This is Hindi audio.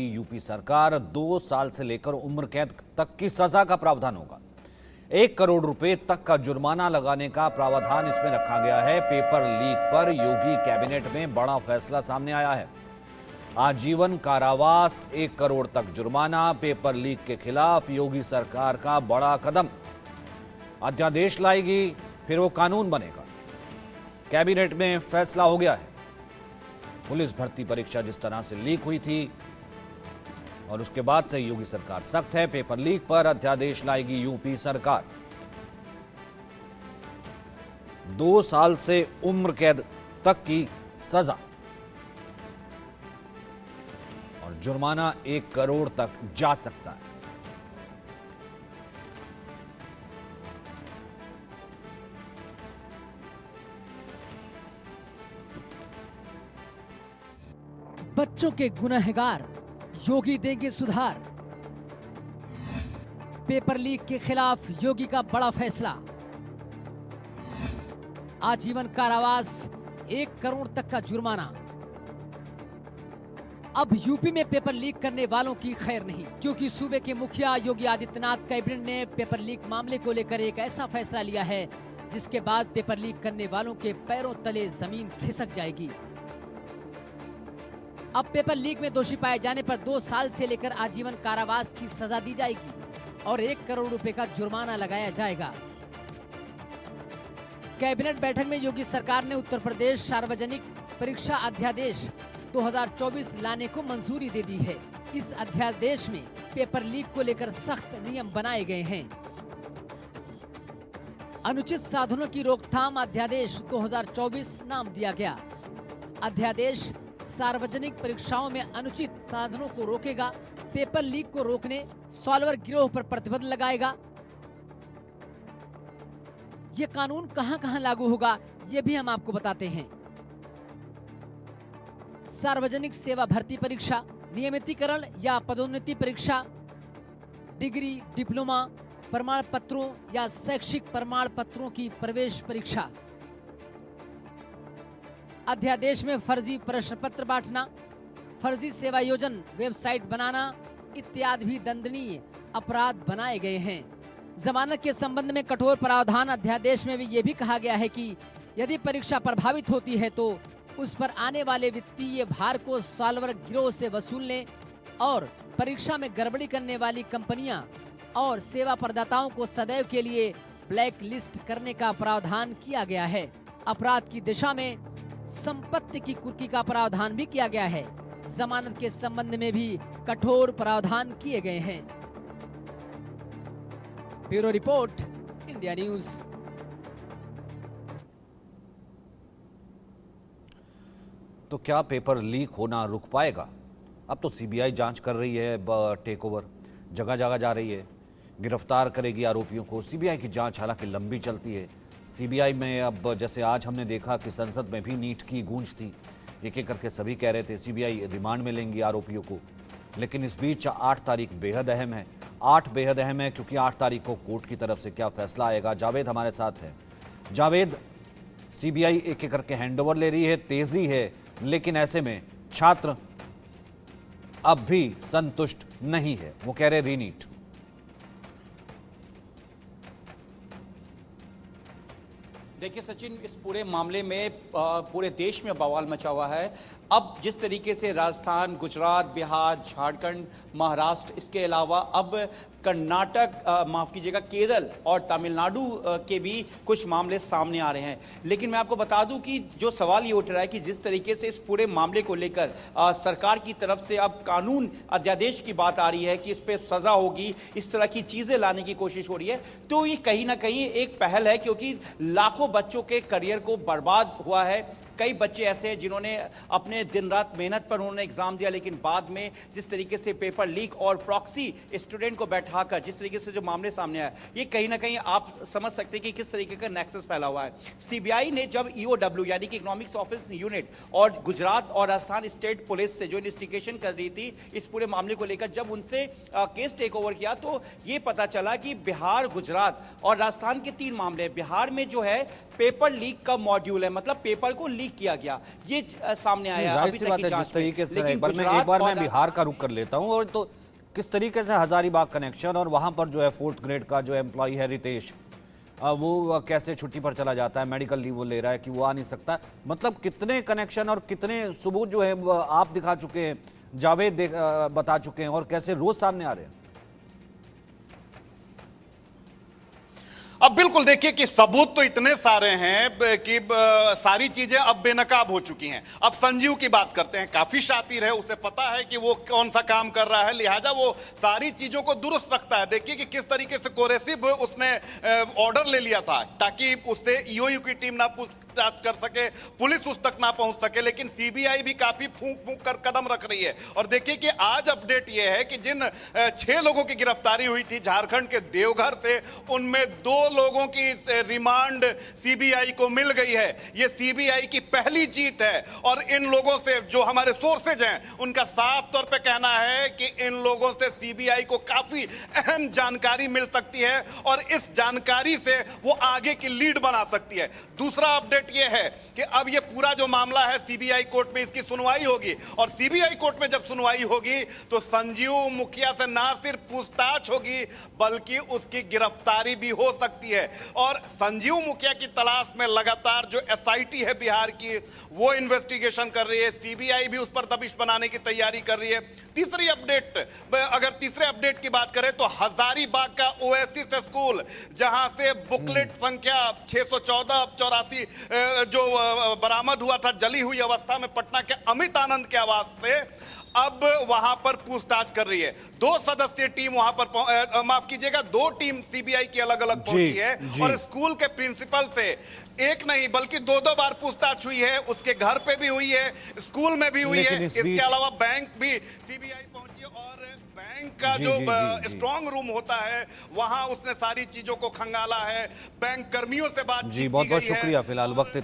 यूपी सरकार 2 साल से लेकर उम्र कैद तक की सजा का प्रावधान होगा। 1 करोड़ रुपए तक का जुर्माना लगाने का प्रावधान इसमें रखा गया है। पेपर लीक पर योगी कैबिनेट में बड़ा फैसला सामने आया है। आजीवन कारावास, 1 करोड़ तक जुर्माना, पेपर लीक के खिलाफ योगी सरकार का बड़ा कदम। अध्यादेश लाएगी, फिर वो कानून बनेगा। कैबिनेट में फैसला हो गया है। पुलिस भर्ती परीक्षा जिस तरह से लीक हुई थी और उसके बाद से योगी सरकार सख्त है। पेपर लीक पर अध्यादेश लाएगी यूपी सरकार। 2 साल से उम्र कैद तक की सजा और जुर्माना 1 करोड़ तक जा सकता है। बच्चों के गुनहगार योगी देंगे सुधार। पेपर लीक के खिलाफ योगी का बड़ा फैसला। आजीवन कारावास, 1 करोड़ तक का जुर्माना। अब यूपी में पेपर लीक करने वालों की खैर नहीं, क्योंकि सूबे के मुखिया योगी आदित्यनाथ कैबिनेट ने पेपर लीक मामले को लेकर एक ऐसा फैसला लिया है जिसके बाद पेपर लीक करने वालों के पैरों तले जमीन खिसक जाएगी। अब पेपर लीक में दोषी पाए जाने पर 2 साल से लेकर आजीवन कारावास की सजा दी जाएगी और 1 करोड़ रुपए का जुर्माना लगाया जाएगा। कैबिनेट बैठक में योगी सरकार ने उत्तर प्रदेश सार्वजनिक परीक्षा अध्यादेश 2024 लाने को मंजूरी दे दी है। इस अध्यादेश में पेपर लीक को लेकर सख्त नियम बनाए गए हैं। अनुचित साधनों की रोकथाम अध्यादेश 2024 नाम दिया गया। अध्यादेश सार्वजनिक परीक्षाओं में अनुचित साधनों को रोकेगा। पेपर लीक को रोकने सॉल्वर गिरोह पर प्रतिबंध लगाएगा। ये कानून कहां-कहां लागू होगा, ये भी हम आपको बताते हैं। सार्वजनिक सेवा भर्ती परीक्षा, नियमितीकरण या पदोन्नति परीक्षा, डिग्री, डिप्लोमा, प्रमाण पत्रों या शैक्षिक प्रमाण पत्रों की प्रवेश परीक्षा। अध्यादेश में फर्जी प्रश्न पत्र बांटना, फर्जी सेवा योजन वेबसाइट बनाना इत्यादि भी दंडनीय अपराध बनाए गए हैं। जमानत के संबंध में कठोर प्रावधान अध्यादेश में भी ये भी कहा गया है कि यदि परीक्षा प्रभावित होती है तो उस पर आने वाले वित्तीय भार को सॉल्वर गिरोह से वसूलने और परीक्षा में गड़बड़ी करने वाली कंपनियां और सेवा प्रदाताओं को सदैव के लिए ब्लैक लिस्ट करने का प्रावधान किया गया है। अपराध की दिशा में संपत्ति की कुर्की का प्रावधान भी किया गया है। जमानत के संबंध में भी कठोर प्रावधान किए गए हैं। Bureau report, India news. तो क्या पेपर लीक होना रुक पाएगा? अब तो सीबीआई जांच कर रही है, टेक ओवर जगह जगह जा रही है, गिरफ्तार करेगी आरोपियों को। सीबीआई की जांच हालांकि लंबी चलती है। सीबीआई में अब जैसे आज हमने देखा कि संसद में भी नीट की गूंज थी। एक एक करके सभी कह रहे थे सीबीआई रिमांड में लेंगी आरोपियों को। लेकिन इस बीच 8 तारीख बेहद अहम है। 8 बेहद अहम है क्योंकि 8 तारीख को कोर्ट की तरफ से क्या फैसला आएगा। जावेद हमारे साथ है। जावेद, सीबीआई एक एक करके हैंडओवर ले रही है, तेजी है, लेकिन ऐसे में छात्र अब भी संतुष्ट नहीं है। वो कह रहे रीनीट। देखिए सचिन, इस पूरे मामले में पूरे देश में बवाल मचा हुआ है। अब जिस तरीके से राजस्थान, गुजरात, बिहार, झारखंड, महाराष्ट्र, इसके अलावा अब कर्नाटक, माफ कीजिएगा, केरल और तमिलनाडु के भी कुछ मामले सामने आ रहे हैं। लेकिन मैं आपको बता दूं कि जो सवाल ये उठ रहा है कि जिस तरीके से इस पूरे मामले को लेकर सरकार की तरफ से अब कानून अध्यादेश की बात आ रही है कि इस पर सजा होगी, इस तरह की चीजें लाने की कोशिश हो रही है, तो ये कहीं ना कहीं एक पहल है, क्योंकि लाखों बच्चों के करियर को बर्बाद हुआ है। कई बच्चे ऐसे हैं जिन्होंने अपने दिन रात मेहनत पर उन्होंने एग्जाम दिया, लेकिन बाद में जिस तरीके से पेपर लीक और प्रॉक्सी स्टूडेंट को बैठाकर जिस तरीके से जो मामले सामने आए, ये कहीं ना कहीं आप समझ सकते हैं कि किस तरीके का नेक्सस फैला हुआ है। सीबीआई ने जब ईओडब्ल्यू यानी कि इकोनॉमिक्स ऑफिस यूनिट और गुजरात और राजस्थान स्टेट पुलिस से जो इन्वेस्टिगेशन कर रही थी इस पूरे मामले को लेकर, जब उनसे केस टेक ओवर किया तो ये पता चला कि बिहार, गुजरात और राजस्थान के 3 मामले। बिहार में जो है पेपर लीक का मॉड्यूल है, मतलब पेपर को लीक लीक किया गया, ये सामने आया। जाहिर अभी सी तक बात की है, जांच जिस में। तरीके से लेकिन एक बार गुजरात मैं और बिहार का रुख कर लेता हूं, और तो किस तरीके से हजारीबाग कनेक्शन, और वहां पर जो है 4th ग्रेड का जो एम्प्लॉय है रितेश, वो कैसे छुट्टी पर चला जाता है, मेडिकल लीव वो ले रहा है कि वो आ नहीं सकता। मतलब कितने कनेक्शन और कितने सबूत जो है वो आप दिखा चुके हैं, जावेद बता चुके हैं, और कैसे रोज सामने आ रहे हैं। अब बिल्कुल देखिए कि सबूत तो इतने सारे हैं कि सारी चीजें अब बेनकाब हो चुकी हैं। अब संजीव की बात करते हैं, काफी शातिर है, उसे पता है कि वो कौन सा काम कर रहा है, लिहाजा वो सारी चीजों को दुरुस्त रखता है। देखिए कि किस तरीके से कोरेसिव उसने ऑर्डर ले लिया था ताकि उससे ईओयू की टीम ना पूछताछ कर सके, पुलिस उस तक ना पहुंच सके, लेकिन सीबीआई भी काफी फूंक फूंक कर कदम रख रही है। और देखिए कि आज अपडेट यह है कि जिन 6 लोगों की गिरफ्तारी हुई थी झारखंड के देवघर से, उनमें 2 लोगों की रिमांड सीबीआई को मिल गई है। यह सीबीआई की पहली जीत है। और इन लोगों से, जो हमारे सोर्सेज हैं, उनका साफ तौर पे कहना है कि इन लोगों से सीबीआई को काफी अहम जानकारी मिल सकती है और इस जानकारी से वो आगे की लीड बना सकती है। दूसरा अपडेट यह है कि अब यह पूरा जो मामला है सीबीआई कोर्ट में इसकी सुनवाई होगी, और सीबीआई कोर्ट में जब सुनवाई होगी तो संजीव मुखिया से ना सिर्फ पूछताछ होगी बल्कि उसकी गिरफ्तारी भी हो सकती है। और संजीव मुखिया की तलाश में लगातार जो एसआईटी है बिहार की, वो इन्वेस्टिगेशन कर रही है, सीबीआई भी उस पर दबिश बनाने की तैयारी कर रही है। तीसरी अपडेट, अगर तीसरे अपडेट की बात करें तो हजारीबाग का ओएसिस स्कूल, जहां से बुकलेट संख्या 614-84 जो बरामद हुआ था जली हुई अवस्था में पटना के अमित आनंद के आवास से, अब वहां पर पूछताछ कर रही है। 2 सदस्यीय टीम वहां पर माफ कीजिएगा, 2 टीम सीबीआई की अलग अलग पहुंची है। और स्कूल के प्रिंसिपल से एक नहीं बल्कि 2 बार पूछताछ हुई है। उसके घर पे भी हुई है, स्कूल में भी हुई है। इसके अलावा बैंक भी सीबीआई पहुंची, और बैंक का जो स्ट्रांग रूम होता है वहां उसने सारी चीजों को खंगाला है। बैंक कर्मियों से बातचीत की गई है। बहुत बहुत शुक्रिया। फिलहाल वक्त